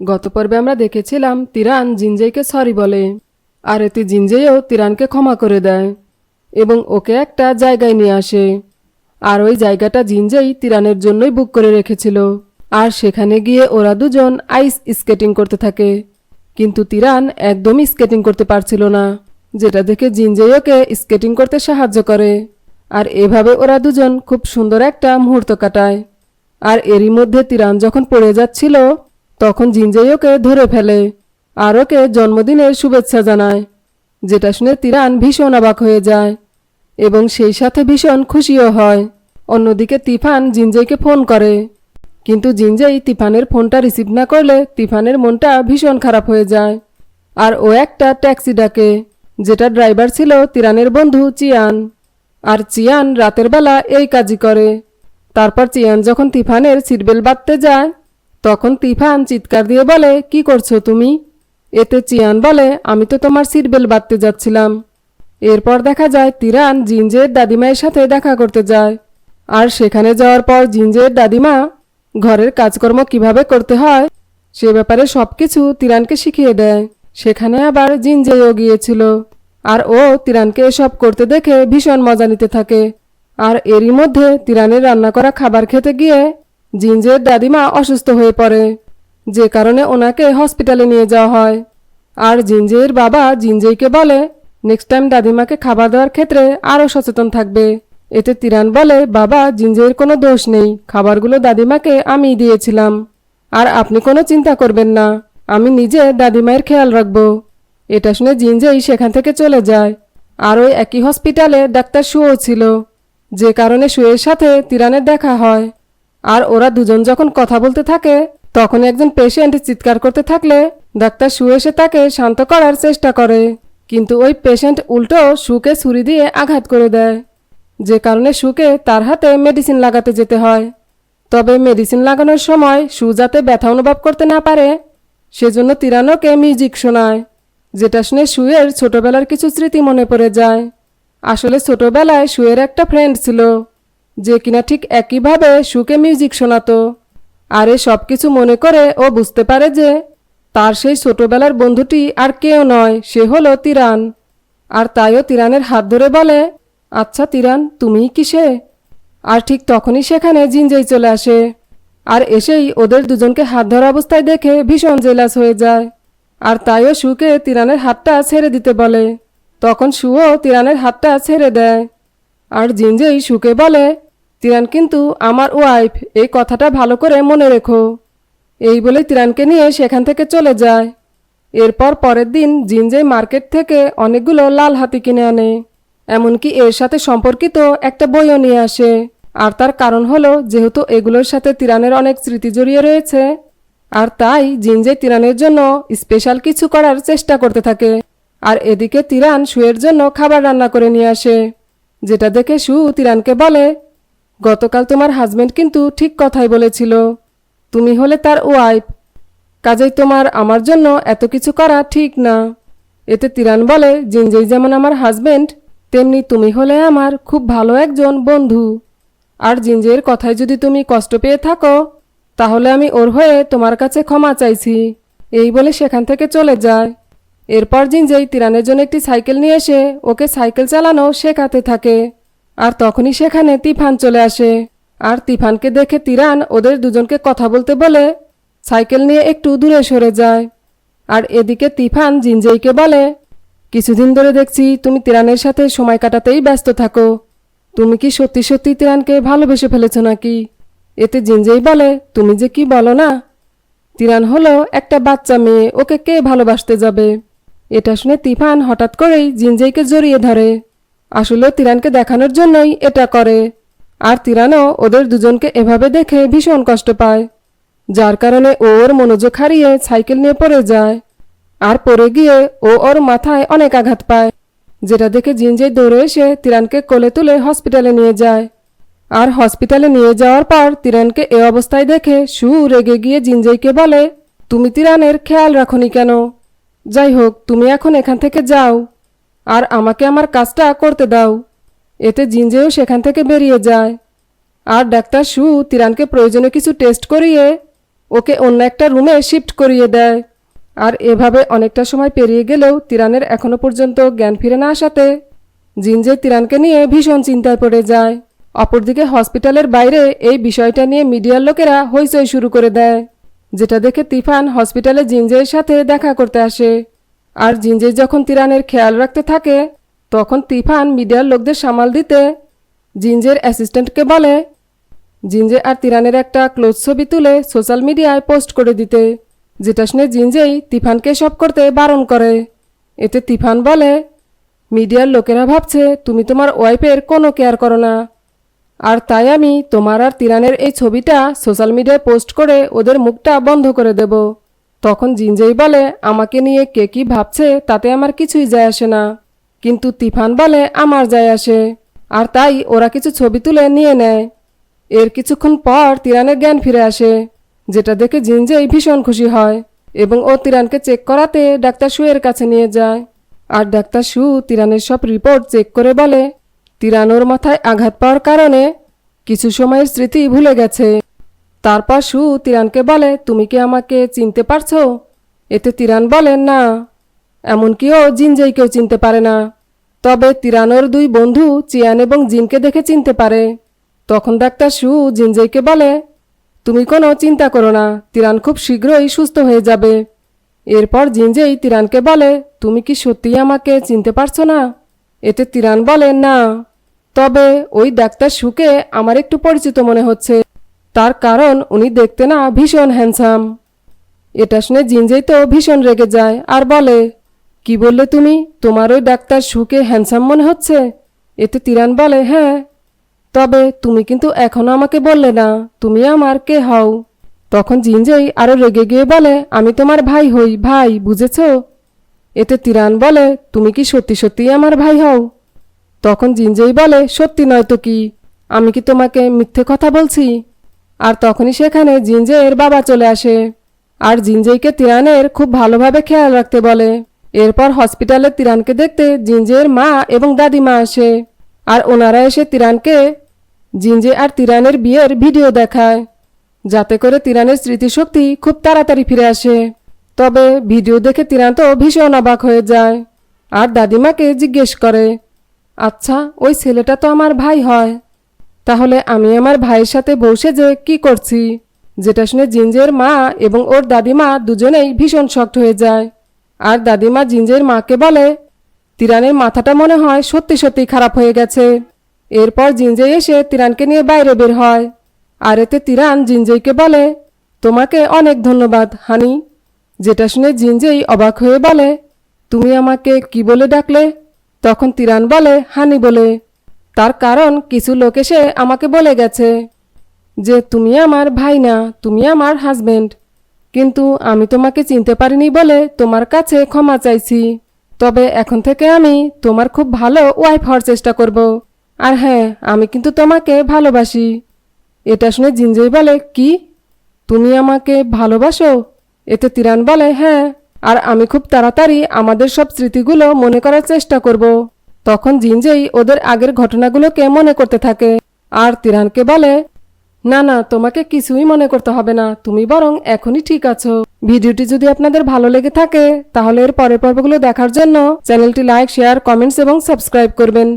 গত পর্বে আমরা দেখেছিলাম তিরান জিনজেইকে সরি বলে, আর এতে জিনজেইও তিরানকে ক্ষমা করে দেয় এবং ওকে একটা জায়গায় নিয়ে আসে। আর ওই জায়গাটা জিনজেই তিরানের জন্যই বুক করে রেখেছিল। আর সেখানে গিয়ে ওরা দুজন আইস স্কেটিং করতে থাকে, কিন্তু তিরান একদমই স্কেটিং করতে পারছিল না, যেটা দেখে জিনজেই ওকে স্কেটিং করতে সাহায্য করে। আর এভাবে ওরা দুজন খুব সুন্দর একটা মুহূর্ত কাটায়। আর এরই মধ্যে তিরান যখন পড়ে যাচ্ছিল তখন জিনজেই ওকে ধরে ফেলে আর ওকে জন্মদিনের শুভেচ্ছা জানায়, যেটা শুনে তিরান ভীষণ অবাক হয়ে যায় এবং সেই সাথে ভীষণ খুশিও হয়। অন্যদিকে তিফান জিনজেইকে ফোন করে, কিন্তু জিনজেই তিফানের ফোনটা রিসিভ না করলে তিফানের মনটা ভীষণ খারাপ হয়ে যায়। আর ও একটা ট্যাক্সি ডাকে, যেটা ড্রাইভার ছিল তিরানের বন্ধু চিয়ান। আর চিয়ান রাতের বেলা এই কাজই করে। তারপর চিয়ান যখন তিফানের সিটবেল্ট বাঁধতে যায় তখন তিফান চিৎকার দিয়ে বলে, কি করছো তুমি? এতে চিয়ান বলে, আমি তো তোমার সিটবেল্ট বাঁধতে যাচ্ছিলাম। এরপর দেখা যায় তিরান জিনজের দাদিমায়ের সাথে দেখা করতে যায়। আর সেখানে যাওয়ার পর জিনজের দাদিমা ঘরের কাজকর্ম কিভাবে করতে হয় সে ব্যাপারে সবকিছু তিরানকে শিখিয়ে দেয়। সেখানে আবার জিনজেও গিয়েছিল, আর ও তিরানকে এসব করতে দেখে ভীষণ মজা নিতে থাকে। আর এরই মধ্যে তিরানের রান্না করা খাবার খেতে গিয়ে জিনজের দাদিমা অসুস্থ হয়ে পড়ে, যে কারণে ওনাকে হসপিটালে নিয়ে যাওয়া হয়। আর জিনজের বাবা জিনজেইকে বলে নেক্সট টাইম দাদিমাকে খাবার দেওয়ার ক্ষেত্রে আরও সচেতন থাকবে। এতে তিরান বলে, বাবা জিনজের কোনো দোষ নেই, খাবারগুলো দাদিমাকে আমিই দিয়েছিলাম, আর আপনি কোনো চিন্তা করবেন না, আমি নিজে দাদিমায়ের খেয়াল রাখব। এটা শুনে জিনজেই সেখান থেকে চলে যায়। আর ওই একই হসপিটালে ডাক্তার শুও ছিল, যে কারণে শুয়ের সাথে তিরানের দেখা হয়। আর ওরা দুজন যখন কথা বলতে থাকে তখন একজন পেশেন্ট চিৎকার করতে থাকলে ডাক্তার শু এসে তাকে শান্ত করার চেষ্টা করে, কিন্তু ওই পেশেন্ট উল্টো শুকে ছুরি দিয়ে আঘাত করে দেয়, যে কারণে শুকে তার হাতে মেডিসিন লাগাতে যেতে হয়। তবে মেডিসিন লাগানোর সময় শু যাতে ব্যথা অনুভব করতে না পারে সেজন্য তিরানোকে মিউজিক শোনায়, যেটা শুনে শুয়ের ছোটবেলার কিছু স্মৃতি মনে পড়ে যায়। আসলে ছোটবেলায় শুয়ের একটা ফ্রেন্ড ছিল, যে কিনা ঠিক একইভাবে শুকে মিউজিক শোনাতো। আর এই সব কিছু মনে করে ও বুঝতে পারে যে তার সেই ছোটবেলার বন্ধুটি আর কেউ নয়, সে হলো তিরান। আর তাইও তিরানের হাত ধরে বলে, আচ্ছা তিরান, তুমিই কি সে? আর ঠিক তখনই সেখানে জিনজেই চলে আসে, আর এসেই ওদের দুজনকে হাত ধরা অবস্থায় দেখে ভীষণ জেলাস হয়ে যায়। আর তাইও শুকে তিরানের হাতটা ছেড়ে দিতে বলে, তখন শুও তিরানের হাতটা ছেড়ে দেয়। আর জিনজেই শুকে বলে, তিরান কিন্তু আমার ওয়াইফ, এই কথাটা ভালো করে মনে রেখো। এই বলে তিরানকে নিয়ে সেখান থেকে চলে যায়। এরপর পরের দিন জিনজেই মার্কেট থেকে অনেকগুলো লাল হাতি কিনে আনে, এমনকি এর সাথে সম্পর্কিত একটা বইও নিয়ে আসে। আর তার কারণ হলো, যেহেতু এগুলোর সাথে তিরানের অনেক স্মৃতি জড়িয়ে রয়েছে, আর তাই জিনজেই তিরানের জন্য স্পেশাল কিছু করার চেষ্টা করতে থাকে। আর এদিকে তিরান শুয়ের জন্য খাবার রান্না করে নিয়ে আসে, যেটা দেখে শু তিরানকে বলে, গতকাল তোমার হাজবেন্ড কিন্তু ঠিক কথাই বলেছিল, তুমি হলে তার ওয়াইফ, কাজেই তোমার আমার জন্য এত কিছু করা ঠিক না। এতে তিরান বলে, জিনজেই যেমন আমার হাজবেন্ড তেমনি তুমি হলে আমার খুব ভালো একজন বন্ধু। আর জিনজের কথায় যদি তুমি কষ্ট পেয়ে থাকো তাহলে আমি ওর হয়ে তোমার কাছে ক্ষমা চাইছি। এই বলে সেখান থেকে চলে যায়। এরপর জিনজেই তিরানের জন্য একটি সাইকেল নিয়ে এসে ওকে সাইকেল চালানো শেখাতে থাকে। আর তখনই সেখানে তিফান চলে আসে। আর তিফানকে দেখে তিরান ওদের দুজনকে কথা বলতে বলে সাইকেল নিয়ে একটু দূরে সরে যায়। আর এদিকে তিফান জিনজেইকে বলে, কিছুদিন ধরে দেখছি তুমি তিরানের সাথে সময় কাটাতেই ব্যস্ত থাকো, তুমি কি সত্যি সত্যি তিরানকে ভালোবেসে ফেলেছো নাকি? এতে জিনজেই বলে, তুমি যে কি বলো না, তিরান হলো একটা বাচ্চা মেয়ে, ওকে কে ভালোবাসতে যাবে? এটা শুনে তিফান হঠাৎ করেই জিনজেইকে জড়িয়ে ধরে। আসলে তিরানকে দেখানোর জন্যই এটা করে। আর তিরানও ওদের দুজনকে এভাবে দেখে ভীষণ কষ্ট পায়, যার কারণে ওর মনোযোগ হারিয়ে সাইকেল নিয়ে পড়ে যায়। আর পড়ে গিয়ে ওর মাথায় অনেক আঘাত পায়, যেটা দেখে জিনজেই দৌড়ে এসে তিরানকে কোলে তুলে হসপিটালে নিয়ে যায়। আর হসপিটালে নিয়ে যাওয়ার পর তিরানকে এ অবস্থায় দেখে শু রেগে গিয়ে জিনজেইকে বলে, তুমি তিরানের খেয়াল রাখোনি কেন? যাই হোক, তুমি এখন এখান থেকে যাও আর আমাকে আমার কাজটা করতে দাও। এতে জিনজেও সেখান থেকে বেরিয়ে যায়। আর ডাক্তার শু তিরানকে প্রয়োজনীয় কিছু টেস্ট করিয়ে ওকে অন্য একটা রুমে শিফট করিয়ে দেয়। আর এভাবে অনেকটা সময় পেরিয়ে গেলেও তিরানের এখনো পর্যন্ত জ্ঞান ফিরে না আসাতে জিনজে তিরানকে নিয়ে ভীষণ চিন্তায় পড়ে যায়। অপরদিকে হসপিটালের বাইরে এই বিষয়টা নিয়ে মিডিয়ার লোকেরা হইচই শুরু করে দেয়, যেটা দেখে তিফান হসপিটালে জিনজের সাথে দেখা করতে আসে। আর জিনজে যখন তিরানের খেয়াল রাখতে থাকে তখন তিফান মিডিয়ার লোকদের সামাল দিতে জিনজের অ্যাসিস্ট্যান্টকে বলে জিনজে আর তিরানের একটা ক্লোজ ছবি তুলে সোশ্যাল মিডিয়ায় পোস্ট করে দিতে, যেটা শুনে জিনজেই তিফানকে সব করতে বারণ করে। এতে তিফান বলে, মিডিয়ার লোকেরা ভাবছে তুমি তোমার ওয়াইফের কোনো কেয়ার করো না, আর তাই আমি তোমার আর তিরানের এই ছবিটা সোশ্যাল মিডিয়ায় পোস্ট করে ওদের মুখটা বন্ধ করে দেব। তখন জিনজেই বলে, আমাকে নিয়ে কে কি ভাবছে তাতে আমার কিছুই যায় আসে না। কিন্তু তিফান বলে, আমার যায় আসে। আর তাই ওরা কিছু ছবি তুলে নিয়ে নেয়। এর কিছুক্ষণ পর তিরানের জ্ঞান ফিরে আসে, যেটা দেখে জিনজেই ভীষণ খুশি হয় এবং ও তিরানকে চেক করাতে ডাক্তার সুয়ের কাছে নিয়ে যায়। আর ডাক্তার সু তিরানের সব রিপোর্ট চেক করে বলে, তিরান ওর মাথায় আঘাত পাওয়ার কারণে কিছু সময়ের স্মৃতি ভুলে গেছে। তারপর সু তিরানকে বলে, তুমি কি আমাকে চিনতে পারছো? এতে তিরান বলে, না, এমনকি ও জিনজেইকেও চিনতে পারে না। তবে তিরানোর দুই বন্ধু চিয়ান এবং জিনকে দেখে চিনতে পারে। তখন ডাক্তার সু জিনজেইকে বলে, তুমি কোনো চিন্তা করো না, তিরান খুব শীঘ্রই সুস্থ হয়ে যাবে। এরপর জিনজেই তিরানকে বলে, তুমি কি সত্যিই আমাকে চিনতে পারছো না? এতে তিরান বলে, না, তবে ওই ডাক্তার সুকে আমার একটু পরিচিত মনে হচ্ছে, তার কারণ উনি দেখতে না ভীষণ হ্যান্ডসাম। এটা শুনে জিনজেই তো ভীষণ রেগে যায় আর বলে, কি বললে তুমি? তোমার ওই ডাক্তার সুকে হ্যান্ডসাম মনে হচ্ছে? এতে তিরান বলে, হ্যাঁ, তবে তুমি কিন্তু এখনো আমাকে বললে না তুমি আমার কে হও। তখন জিনজেই আরো রেগে গিয়ে বলে, আমি তোমার ভাই হই, ভাই, বুঝেছো? এতে তিরান বলে, তুমি কি সত্যি সত্যি আমার ভাই হও? তখন জিনজেই বলে, সত্যি নয় তো কি, আমি কি তোমাকে মিথ্যে কথা বলছি? আর তখনই সেখানে জিনজের বাবা চলে আসে আর জিনজেইকে তিরানের খুব ভালোভাবে খেয়াল রাখতে বলে। এরপর হসপিটালে তিরানকে দেখতে জিনজের মা এবং দাদিমা আসে আর ওনারা এসে তিরানকে জিনজে আর তিরানের বিয়ের ভিডিও দেখায়, যাতে করে তিরানের স্মৃতিশক্তি খুব তাড়াতাড়ি ফিরে আসে। তবে ভিডিও দেখে তিরান তো ভীষণ অবাক হয়ে যায় আর দাদিমাকে জিজ্ঞেস করে, আচ্ছা, ওই ছেলেটা তো আমার ভাই হয়, তাহলে আমি আমার ভাইয়ের সাথে বসে যে কি করছি? যেটা শুনে জিনজের মা এবং ওর দাদিমা দুজনেই ভীষণ শক্ট হয়ে যায়। আর দাদিমা জিনজের মাকে বলে, তিরানের মাথাটা মনে হয় সত্যি সত্যি খারাপ হয়ে গেছে। এরপর জিনজে এসে তিরানকে নিয়ে বাইরে বের হয় আর এতে তিরান জিনজেইকে বলে, তোমাকে অনেক ধন্যবাদ হানি। যেটা শুনে জিনজেই অবাক হয়ে বলে, তুমি আমাকে কি বলে ডাকলে? তখন তিরান বলে, হানি বলে। তার কারণ কিছু লোক এসে আমাকে বলে গেছে যে তুমি আমার ভাই না, তুমি আমার হাজবেন্ড। কিন্তু আমি তোমাকে চিনতে পারিনি বলে তোমার কাছে ক্ষমা চাইছি। তবে এখন থেকে আমি তোমার খুব ভালো ওয়াইফ হওয়ার চেষ্টা করব। আর হ্যাঁ, আমি কিন্তু তোমাকে ভালোবাসি। এটা শুনে জিনজেই বলে, কি, তুমি আমাকে ভালোবাসো? এতে তিরান বলে, হ্যাঁ, আর আমি খুব তাড়াতাড়ি আমাদের সব স্মৃতিগুলো মনে করার চেষ্টা করব। তখন জিনজেই ওদের আগের ঘটনাগুলোকে মনে করতে থাকে আর তিরানকে বলে, না না, তোমাকে কিছুই মনে করতে হবে না, তুমি বরং এখনই ঠিক আছো। ভিডিওটি যদি আপনাদের ভালো লেগে থাকে তাহলে এর পরের পর্বগুলো দেখার জন্য চ্যানেলটি লাইক, শেয়ার, কমেন্টস এবং সাবস্ক্রাইব করবেন।